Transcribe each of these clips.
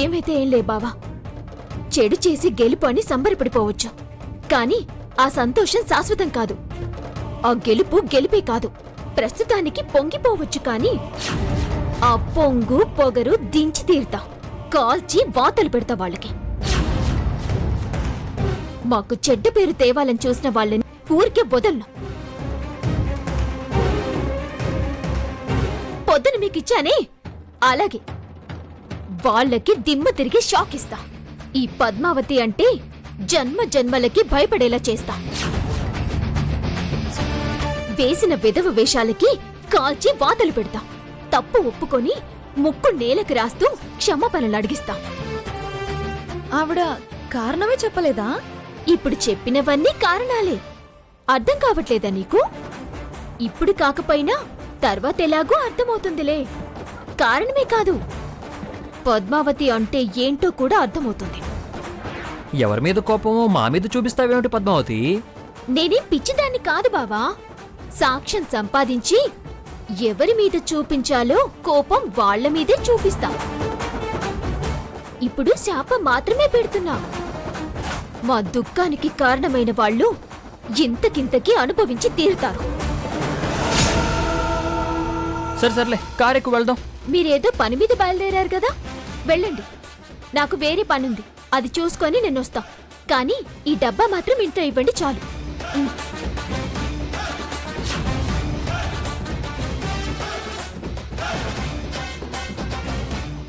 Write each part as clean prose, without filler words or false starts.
ఏమైతే ఏం లే బావా, చెడు చేసి గెలుపు అని సంబరపడిపోవచ్చు, కానీ ఆ సంతోషం శాశ్వతం కాదు. ఆ గెలుపు గెలిపే కాదు, ప్రస్తుతానికి పొంగిపోవచ్చు, కానీ ఆ పొంగు పొగరు దించి తీరుతా, కాల్చి వాతలు పెడతా వాళ్ళకి. మాకు చెడ్డ పేరు తేవాలని చూసిన వాళ్ళని ఊరికే వదలను. పొద్దున మీకిచ్చానే అలాగే వాళ్ళకి దిమ్మ తిరిగి షాక్ ఇస్తా. ఈ పద్మావతి అంటే జన్మ జన్మలకి భయపడేలా చేస్తా. వేసిన విధవ వేషాలకి కాల్చి వాతలు పెడతా. తప్పు ఒప్పుకొని ముక్కు నేలకు రాస్తూ క్షమాపణలు అడిగిస్తా. ఆవిడ కారణమే చెప్పలేదా? ఇప్పుడు చెప్పినవన్నీ కారణాలే. అర్థం కావట్లేదా నీకు? ఇప్పుడు కాకపోయినా తర్వాత ఎలాగో అర్థమవుతుందిలే. కారణమే కాదు, పద్మావతి అంటే ఏంటో కూడా అర్థమవుతుంది. ఎవరి మీద కోపమో మా మీద చూపిస్తావేమిటి పద్మావతి? నేనేం పిచ్చిదాన్ని కాదు బావా. సాక్ష్యం సంపాదించి ఎవరి మీద చూపించాలో కోపం వాళ్ల మీదే చూపిస్తా. ఇప్పుడు శాపం మాత్రమే పెడుతున్నా. మా దుఃఖానికి కారణమైన వాళ్ళు ఇంతకింతకి అనుభవించి తీరుతారు. సర్లే, కారెక్కు వెళ్దాం. మీరేదో పని మీద బయలుదేరారు కదా, వెళ్ళండి. నాకు వేరే పనుంది, అది చూసుకొని నేనొస్తా. కానీ ఈ డబ్బా మాత్రం ఇంట్లో ఇవ్వండి చాలు.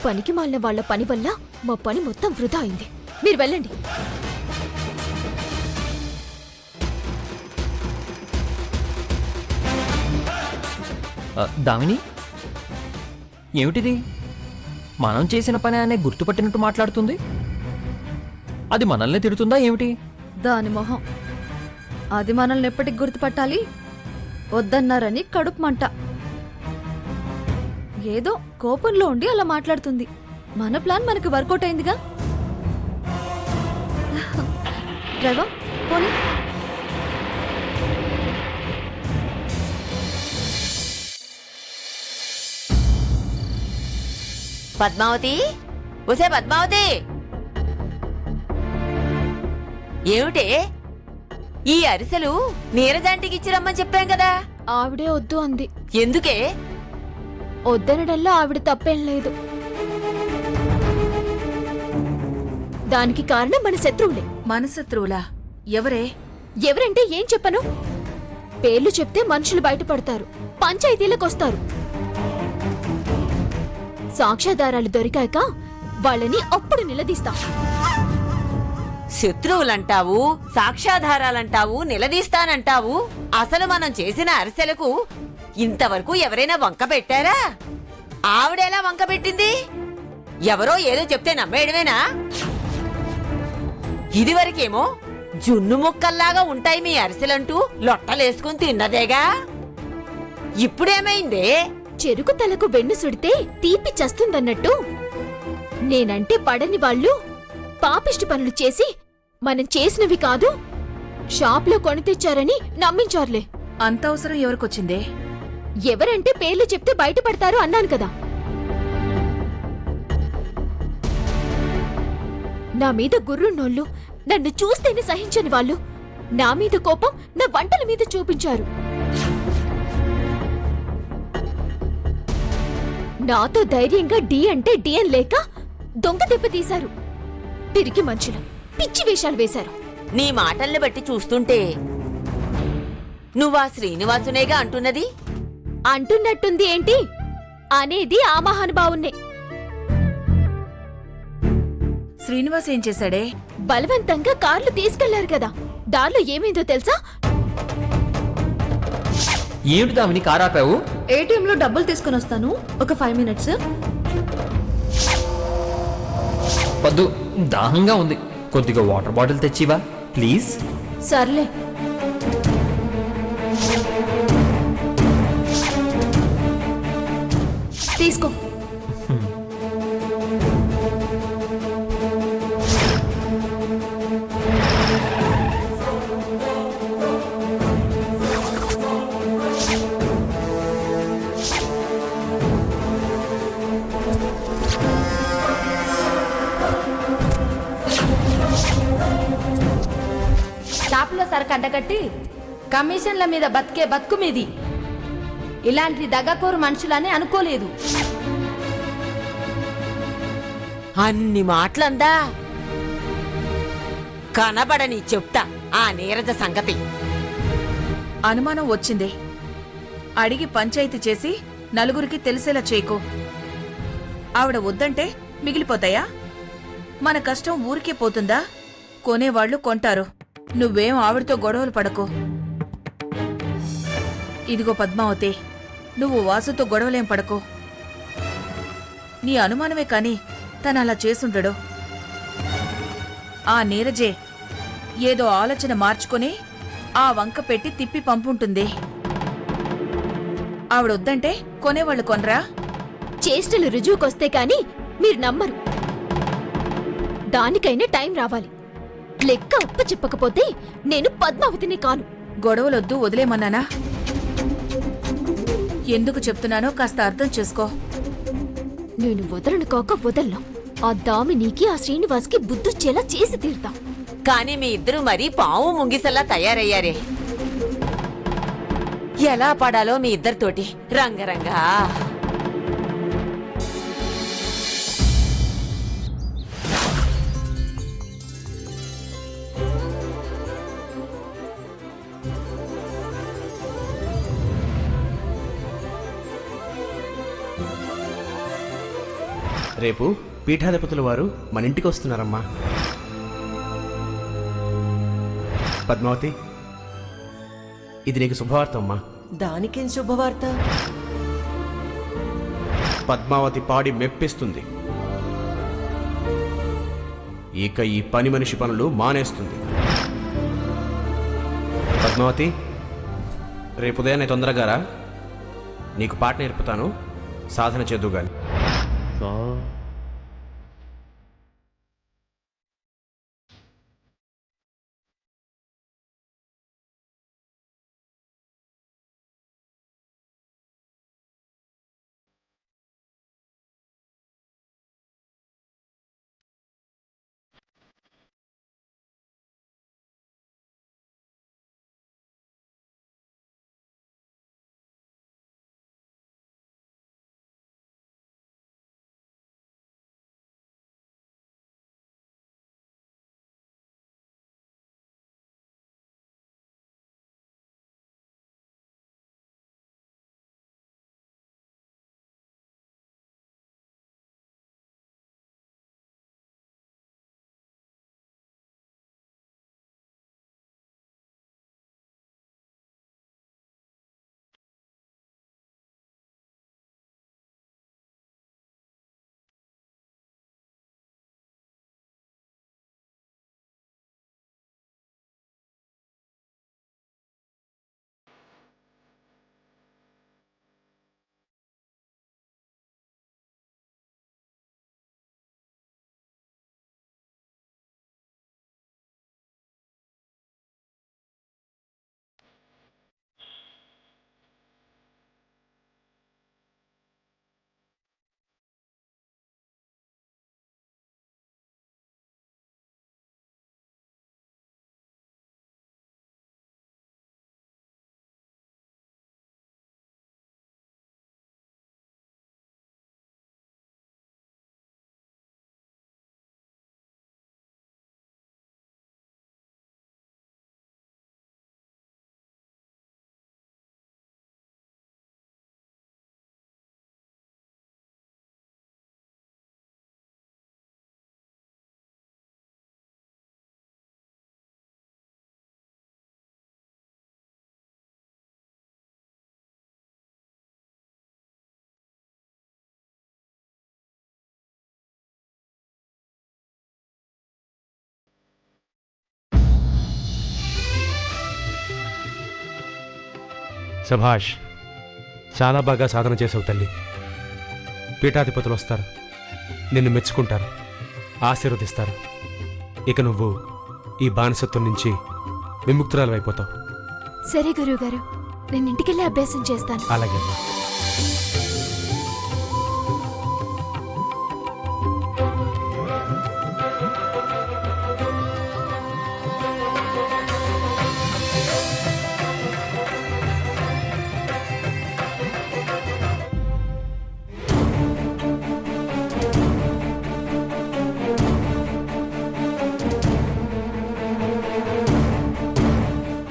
పనికి మాలిన వాళ్ల పని వల్ల మా పని మొత్తం వృధా అయింది. మీరు వెళ్ళండి. దామిని, ఏమిటిది? మనం చేసిన పని అనే గుర్తుపట్టినట్టు మాట్లాడుతుంది. అది మనల్ని తిడుతుందా ఏమిటి? దాని మొహం. అది మనల్ని ఎప్పటికి గుర్తుపట్టాలి? వద్దన్నారని కడుపు మంట. ఏదో కోపంలో ఉండి అలా మాట్లాడుతుంది. మన ప్లాన్ మనకు వర్కౌట్ అయిందిగా. డ్రైవర్ పోనీ. పద్మావతి, ఒసే పద్మావతి, ఏమిటే ఈ అరిసెలు నీరజాంటికి ఇచ్చి రమ్మని చెప్పాం కదా? ఆవిడే వద్దు అంది. ఎందుకే? వద్దనడల్లా ఆవిడ తప్పేం లేదు. దానికి కారణం మన శత్రువులే. మన శత్రువులా? ఎవరే? ఎవరంటే ఏం చెప్పను? పేర్లు చెప్తే మనుషులు బయటపడతారు, పంచాయతీలకొస్తారు. సాక్ష్యాధారాలు దొరికాక వాళ్ళని అప్పుడు నిలదీస్తా. శత్రువులంటావు, సాక్ష్యాధారాలంటావు, నిలదీస్తానంటావు. అసలు మనం చేసిన అరిసెలకు ఇంతవరకు ఎవరైనా వంక పెట్టారా? ఆవిడెలా వంక పెట్టింది? ఎవరో ఏదో చెప్తే నమ్మేయడమేనా? ఇదివరకేమో జున్ను ముక్కల్లాగా ఉంటాయి మీ అరిసెలంటూ లొట్టలేసుకుని తిన్నదేగా. ఇప్పుడేమైందే? చెరుకు తలకు వెన్ను సుడితే తీపి చస్తుందన్నట్టు నేనంటే పడని వాళ్ళు పాపిష్టి పనులు చేసి మనం చేసినవి కాదు షాప్లో కొని తెచ్చారని నమ్మించారులే. అంత అవసరం ఎవరికొచ్చిందే? ఎవరంటే పేర్లు చెప్తే బయటపడతారు అన్నాను కదా. నా మీద గుర్రున్నోళ్ళు, నన్ను చూస్తేనే సహించని వాళ్ళు నా మీద కోపం నా వంటల మీద చూపించారు. నాతో ధైర్యంగా డి అంటే డిఎన్ లేక దొంగ దెబ్బతీశారు. పిరికి మనుషులు పిచ్చి వేషాలు వేశారు. నీ మాటల్ని బట్టి చూస్తుంటే నువ్వా శ్రీనివాసునేగా అంటున్నది? అంటున్నట్టుంది ఏంటి? అనేది ఆ మహానుభావున్నే. శ్రీనివాస్ ఏం చేశాడే? బలవంతంగా కార్లు తీసుకెళ్లారు కదా, దారిలో ఏమైందో తెలుసా? ఏమిటి దామిని కారాపావు? ఏటీఎంలో డబ్బులు తీసుకుని వస్తాను, ఒక 5 minutes. పద్దు, దాహంగా ఉంది, కొద్దిగా వాటర్ బాటిల్ తెచ్చివా ప్లీజ్. సర్లే. తీసుకో. సరుకు అడ్డగట్టి కమిషన్ల మీద బతికే బతుకు మీది. ఇలాంటి దగకోరు మనుషులని అనుకోలేదు. అన్ని మాటలందా? కనబడని చెప్తా ఆ నీరజ సంగతి. అనుమానం వచ్చిందే, అడిగి పంచాయతీ చేసి నలుగురికి తెలిసేలా చేయకు. ఆవిడ వద్దంటే మిగిలిపోతాయా? మన కష్టం ఊరికే పోతుందా? కొనేవాళ్లు కొంటారు. నువ్వేం ఆవిడతో గొడవలు పడకు. ఇదిగో పద్మావతి, నువ్వు వాసుతో గొడవలేం పడకు. నీ అనుమానమే కాని తను అలా చేసుండడు. ఆ నీరజే ఏదో ఆలోచన మార్చుకుని ఆ వంక పెట్టి తిప్పి పంపుంటుంది. ఆవిడొద్దంటే కొనేవాళ్లు కొనరా? చేష్టలు రుజువుకొస్తే కాని మీరు నమ్మరు. దానికైనా టైం రావాలి. లెక్క అప్ప చెప్పకపోతే నేను పద్మావతిని కాను. గొడవలొద్దు, వదిలేమన్నానా? ఎందుకు చెప్తున్నానో కాస్త అర్థం చేసుకో. నేను వదలను కాక వదలను. ఆ దామినికి ఆ శ్రీనివాస్కి బుద్ధొచ్చేలా చేసి తీరుతాం. కాని మీ ఇద్దరు మరీ పాము ముంగిసలా తయారయ్యారే. ఎలా పడాలో మీ ఇద్దరితోటి రంగరంగా. రేపు పీఠాధిపతుల వారు మన ఇంటికి వస్తున్నారమ్మా. పద్మావతి, ఇది నీకు శుభవార్త అమ్మా. దానికేం శుభవార్త? పద్మావతి పాడి మెప్పిస్తుంది. ఇక ఈ పని మనిషి పనులు మానేస్తుంది. పద్మావతి, రేపు ఉదయాన్నే తొందరగా రా. నీకు పాట నేర్పుతాను, సాధన చేద్దు గాని. సభాష్, చాలా బాగా సాధన చేసావు తల్లి. పీఠాధిపతులు వస్తారు, నిన్ను మెచ్చుకుంటారు, ఆశీర్వదిస్తారు. ఇక నువ్వు ఈ బానిసత్వం నుంచి విముక్తురాలు అయిపోతావు. సరే గురువుగారు, నేను ఇంటికెళ్ళి అభ్యాసం చేస్తాను. అలాగే అమ్మా.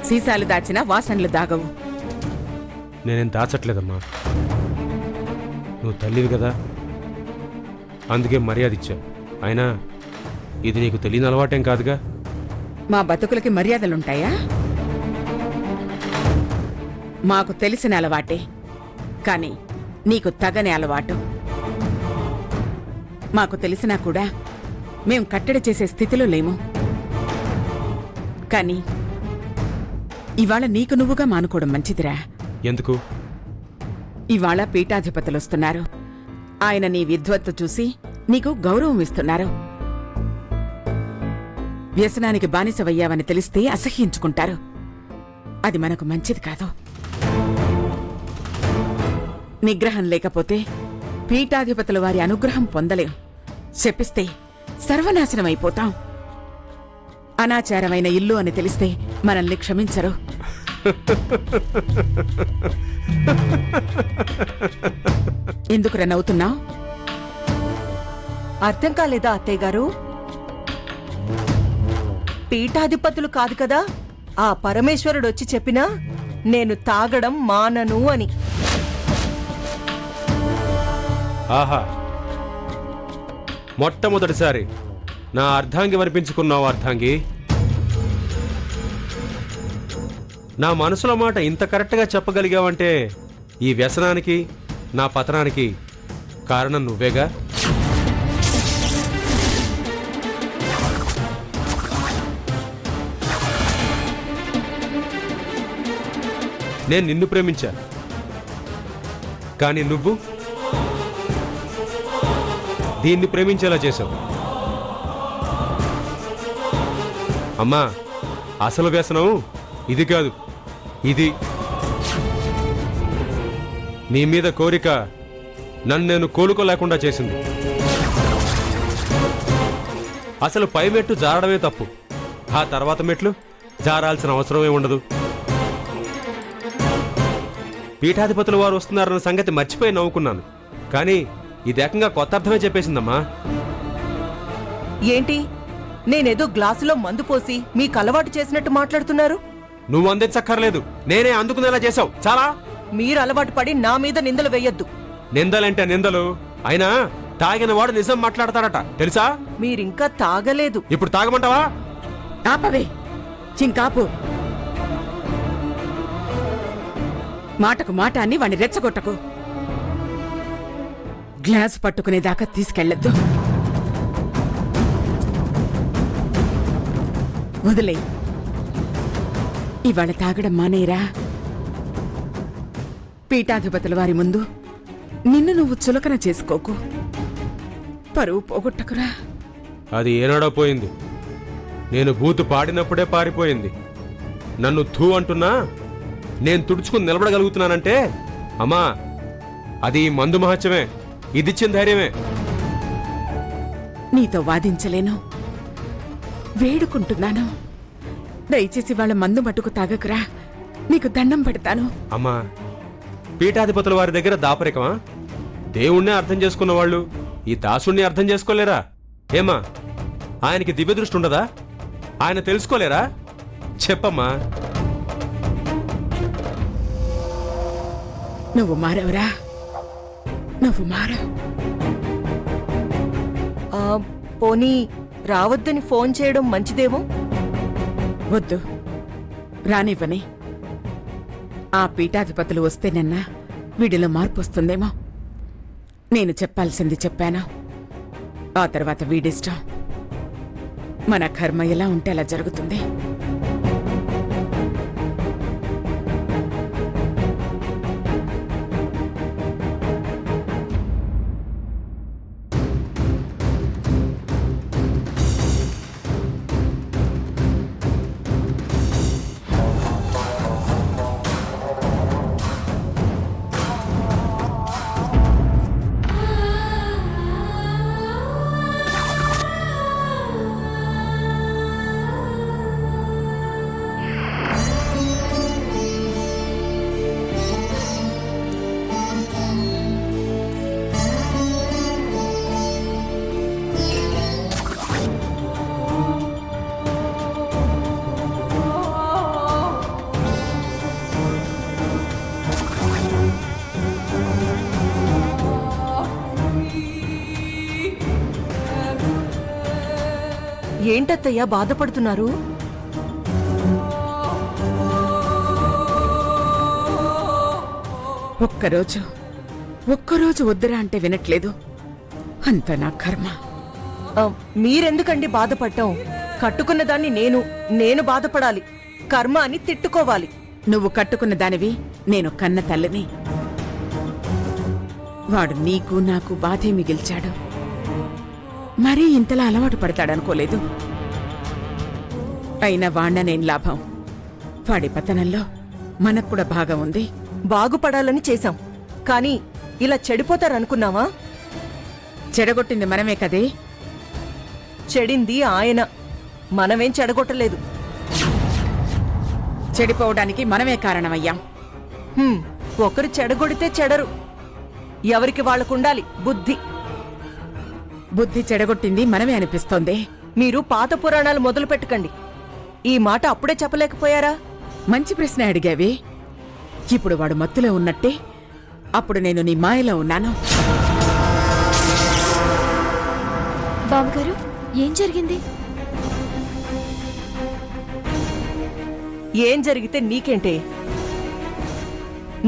సీసాలు దాచినా వాసనలు దాగవు. నేనేం దాచట్లేదమ్మా. నువ్వు తల్లివి కదా, అందుకే మర్యాద ఇచ్చావు. అయినా ఇది నీకు తెలియని అలవాటేం కాదుగా. మా బతుకులకి మర్యాదలుంటాయా? మాకు తెలిసిన అలవాటే, కానీ నీకు తగని అలవాటు. మాకు తెలిసినా కూడా మేం కట్టడి చేసే స్థితిలో లేము. కానీ ఇవాళ నీకు నువ్వుగా మానుకోవడం మంచిదిరా. ఎందుకు? ఇవాళ పీఠాధిపతులొస్తున్నారు. ఆయన నీ విద్వత్తు చూసి నీకు గౌరవం ఇస్తున్నారు. వ్యసనానికి బానిసవయ్యావని తెలిస్తే అసహ్యించుకుంటారు. అది మనకు మంచిది కాదు. నిగ్రహం లేకపోతే పీఠాధిపతుల వారి అనుగ్రహం పొందలేం. శపిస్తే సర్వనాశనమైపోతాం. అనాచారమైన ఇల్లు అని తెలిస్తే మనల్ని క్షమించరు. ఎందుకురా నవ్వుతున్నావు? అర్థం కాలేదా అత్తయ్య గారు? పీఠాధిపతులు కాదు కదా, ఆ పరమేశ్వరుడు వచ్చి చెప్పినా నేను తాగడం మానను అని. ఆహా, మొట్టమొదటిసారి నా అర్ధాంగి అనిపించుకున్నావు. అర్ధాంగి, నా మనసులో మాట ఇంత కరెక్ట్గా చెప్పగలిగావంటే ఈ వ్యసనానికి, నా పతనానికి కారణం నువ్వేగా. నేను నిన్ను ప్రేమించా, కానీ నువ్వు దీన్ని ప్రేమించేలా చేశావు. అమ్మా, అసలు వ్యసనం ఇది కాదు, ఇది. నీ మీద కోరిక నన్ను నేను కోలుకోలేకుండా చేసింది. అసలు పై మెట్టు జారడమే తప్పు, ఆ తర్వాత మెట్లు జారాల్సిన అవసరమే ఉండదు. పీఠాధిపతుల వారు వస్తున్నారన్న సంగతి మర్చిపోయి నవ్వుకున్నాను, కానీ ఇది ఏకంగా కొత్త అర్థమే చెప్పేసిందమ్మా. ఏంటి, నేనేదో గ్లాసులో మందు పోసి మీకు అలవాటు చేసినట్టు మాట్లాడుతున్నారు? నువ్వు అందించక్కర్లేదు, నేనే అందుకునేలా చేశావు. చాలా. మీరు అలవాటు పడి నా మీద నిందలు వేయొద్దు. నిందలంటే నిందలు, అయినా తాగిన వాడు నిజం మాట్లాడతాడట, తెలుసా? మీరింకా తాగలేదు. ఇప్పుడు తాగమంటావా? ఆపవే, చింకాపు. మాటకు మాట అని వాణ్ణి రెచ్చగొట్టకు. గ్లాసు పట్టుకునేదాకా తీసుకెళ్లొద్దు. వదిలే, ఇవాళ తాగడం మానేరా. పీఠాధిపతుల వారి ముందు నిన్ను నువ్వు చులకన చేసుకోకు. పరువు పోగొట్టకురా. అది ఏనాడో పోయింది. నేను బూతు పాడినప్పుడే పారిపోయింది. నన్ను థూ అంటున్నా నేను తుడుచుకుని నిలబడగలుగుతున్నానంటే అమ్మా, అది మందు మహత్యమే, ఇదిచ్చిన ధైర్యమే. నీతో వాదించలేను, వేడుకుంటున్నాను. దయచేసి వాళ్ళ మందు మట్టుకు తాగకురా, నీకు దండం పెడతాను. అమ్మా, పీఠాధిపతుల వారి దగ్గర దాపరికమా? దేవుణ్ణే అర్థం చేసుకున్న వాళ్ళు ఈ దాసుణ్ణి అర్థం చేసుకోలేరా? ఏమా, ఆయనకి దివ్య దృష్టి ఉండదా? ఆయన తెలుసుకోలేరా? చెప్పమ్మా. నువ్వు మారవురా, నువ్వు మారవు. పోనీ రావద్దని ఫోన్ చేయడం మంచిదేమో. వద్దు, రానివ్వని. ఆ పీఠాధిపతులు వస్తేనన్నా వీడిలో మార్పు వస్తుందేమో. నేను చెప్పాల్సింది చెప్పాను, ఆ తర్వాత వీడిష్టం. మన కర్మ ఎలా ఉంటే అలా జరుగుతుంది. ఏంటత్తయ్యా బాధపడుతున్నారు? ఒక్కరోజు వద్దురా అంటే వినట్లేదు. అంత నా కర్మ. మీరెందుకండి బాధపడ్డాం? కట్టుకున్న దాన్ని నేను బాధపడాలి, కర్మ అని తిట్టుకోవాలి. నువ్వు కట్టుకున్న దానివి, నేను కన్న తల్లిని. వాడు నీకు నాకు బాధే మిగిల్చాడు. మరీ ఇంతలా అలవాటు పడతాడనుకోలేదు. అయినా వాణ్ణనేం లాభం? వాడి పతనంలో మనకు కూడా భాగం ఉంది. బాగుపడాలని చేశాం, కానీ ఇలా చెడిపోతారనుకున్నావా? చెడగొట్టింది మనమే కదే. చెడింది ఆయన, మనమేం చెడగొట్టలేదు. చెడిపోవడానికి మనమే కారణమయ్యాం. ఒకరు చెడగొడితే చెడరు, ఎవరికి వాళ్ళకుండాలి బుద్ధి. బుద్ధి చెడగొట్టింది మనమే అనిపిస్తోంది. మీరు పాత పురాణాలు మొదలు పెట్టకండి. ఈ మాట అప్పుడే చెప్పలేకపోయారా? మంచి ప్రశ్న అడిగావి. ఇప్పుడు వాడు మత్తులో ఉన్నట్టే, అప్పుడు నేను నీ మాయలో ఉన్నాను. బావగారు, ఏం జరిగింది? ఏం జరిగితే నీకేంటే?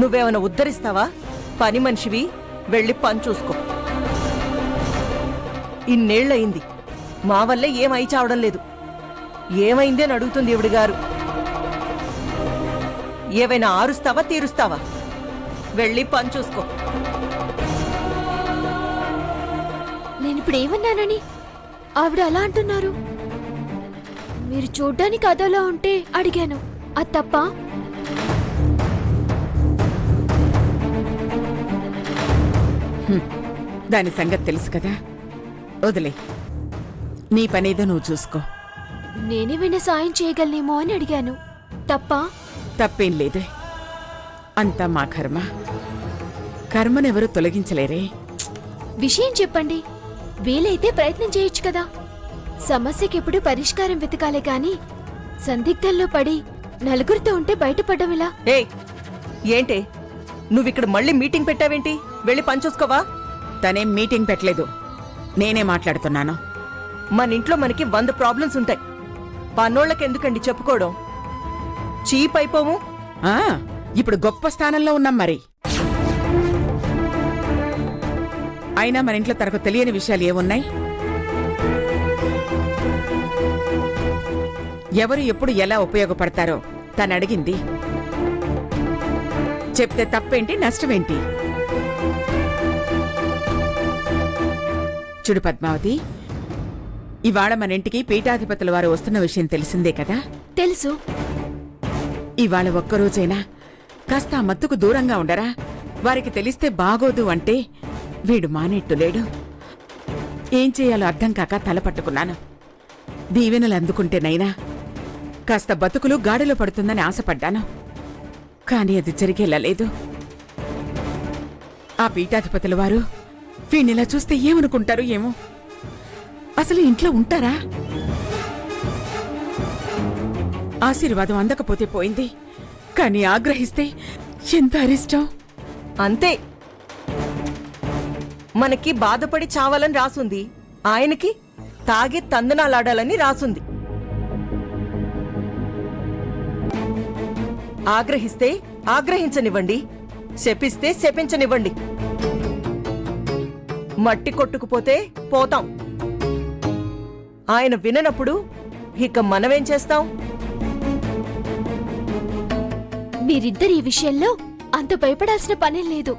నువ్వేమైనా ఉద్ధరిస్తావా? పని మనిషివి, వెళ్ళి పని చూసుకో. ఇన్నేళ్లయింది, మా వల్లే ఏం అయి చావడం లేదు. ఏమైంది అని అడుగుతుంది ఇవిడి గారు. ఏవైనా ఆరుస్తావా తీరుస్తావా? వెళ్ళి పని చూసుకో. నేనిప్పుడు ఏమన్నానని ఆవిడ అలా అంటున్నారు? మీరు చూడ్డానికి అదోలా ఉంటే అడిగాను, అది తప్ప? దాని సంగతి తెలుసు కదా, వదిలే. నీ పనేదో నువ్వు చూసుకో. నేనేమైనా సాయం చేయగలనేమో అని అడిగాను, తప్ప? తప్పేం లేదే, అంతా మా కర్మ. కర్మనెవరూ తొలగించలేరే. విషయం చెప్పండి, వీలైతే ప్రయత్నం చేయొచ్చు కదా. సమస్యకెప్పుడు పరిష్కారం వెతకాలే కాని సందిగ్ధంలో పడి నలుగురితో ఉంటే బయటపడ్డం ఇలా. ఏంటే నువ్విక్కడ మళ్ళీ మీటింగ్ పెట్టావేంటి? వెళ్ళి పని చూసుకోవా? తనేం మీటింగ్ పెట్టలేదు, నేనే మాట్లాడుతున్నాను. మన ఇంట్లో మనకి 100 ప్రాబ్లమ్స్ ఉంటాయి. పన్నోళ్ళకెందుకండి చెప్పుకోవడం? చీప్ అయిపోము. ఇప్పుడు గొప్ప స్థానంలో ఉన్నాం మరి. అయినా మన ఇంట్లో తనకు తెలియని విషయాలు ఏమున్నాయి? ఎవరు ఎప్పుడు ఎలా ఉపయోగపడతారో తను అడిగింది. చెప్తే తప్పేంటి, నష్టమేంటి? చూడు పద్మావతి, ఇవాళ మన ఇంటికి పీఠాధిపతుల వారు వస్తున్న విషయం తెలిసిందే కదా? తెలుసు. ఇవాళ ఒక్కరోజైనా కాస్త ఆ మత్తుకు దూరంగా ఉండరా? వారికి తెలిస్తే బాగోదు అంటే వీడు మానేట్టులేడు. ఏం చేయాలో అర్థం కాక తలపట్టుకున్నాను. దీవెనలు అందుకుంటేనైనా కాస్త బతుకులు గాడిలో పడుతుందని ఆశపడ్డాను, కానీ అది జరిగేలా లేదు. ఆ పీఠాధిపతుల వారు వీణ్ణిలా చూస్తే ఏమనుకుంటారు ఏమో. అసలు ఇంట్లో ఉంటారా? ఆశీర్వాదం అందకపోతే పోయింది, కానీ ఆగ్రహిస్తే ఎంత అరిష్టం. అంతే, మనకి బాధపడి చావాలని రాసుంది, ఆయనకి తాగి తందనాలాడాలని రాసుంది. ఆగ్రహిస్తే ఆగ్రహించనివ్వండి, శపిస్తే శపించనివ్వండి. మట్టి కొట్టుకుపోతే పోతాం. ఆయన విననప్పుడు ఇక మనమేం చేస్తాం? మీరిద్దరు ఈ విషయంలో అంత భయపడాల్సిన పనేం లేదు.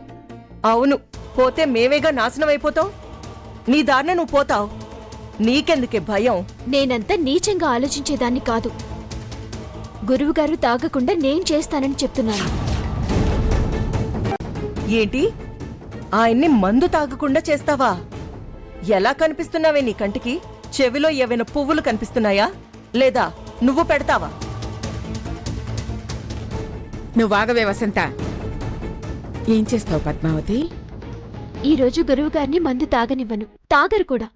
అవును, పోతే మేమేగా నాశనం అయిపోతాం. నీ దారిన నువ్వు పోతావు, నీకెందుకే భయం? నేనంత నీచంగా ఆలోచించేదాన్ని కాదు. గురువుగారు తాగకుండా నేను చేస్తానని చెప్తున్నాను. ఏంటి, ఆయన్ని మందు తాగకుండా చేస్తావా? ఎలా కనిపిస్తున్నావే నీ కంటికి? చెవిలో ఏవైనా పువ్వులు కనిపిస్తున్నాయా, లేదా నువ్వు పెడతావా? నువ్వాగవే వసంత. ఏం చేస్తావు పద్మావతి? ఈ రోజు గురువుగారిని మందు తాగనివ్వను, తాగరు కూడా.